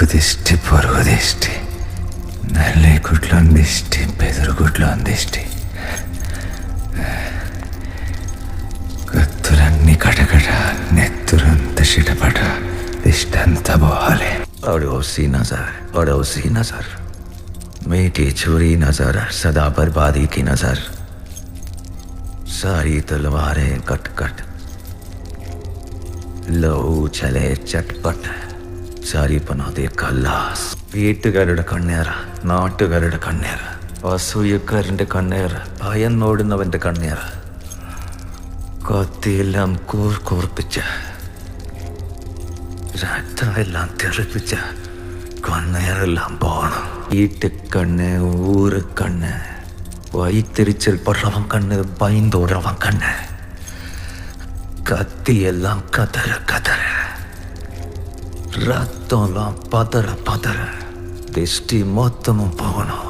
ఇరుగు దిష్టి, పొరుగు దిష్టి, నల్లి గుడ్లో దిష్టి, బెదురు గుడ్లో దిష్టి, కత్తులన్నీ కటకట, నెత్తురంత చిటపట, దిష్టంతా పోవాలి. पड़ोसी नजर, मीठी छुरी नजर, सदा बर्बादी की नजर, सारी तलवारें कट कट, लहू चले चटपट, सारी पनौदे कल्लास. വീട്ടുകാരുടെ കണ്ണേറ, നാട്ടുകാരുടെ കണ്ണേറ, അസൂയക്കാരൻ്റെ കണ്ണേറ, ഭയന്നോടുന്നവൻ്റെ കണ്ണേറ, കത്തിയെല്ലാം കൂർപ്പിച്ച്, രക്തമെല്ലാം തെറിപ്പിച്ച്, കണ്ണേറെല്ലാം പോകണം. വീട്ടുകണ്ണ്, ഊര് കണ്ണ്, വൈത്തിരിച്ചൽ പടവൻ കണ്ണ്, ഭയന്തോടവൻ കണ്ണ്, കത്തിയെല്ലാം കതറ്, രക്തമെല്ലാം പതറ്, ദിഷ്ടി മൊത്തമും പോകണം.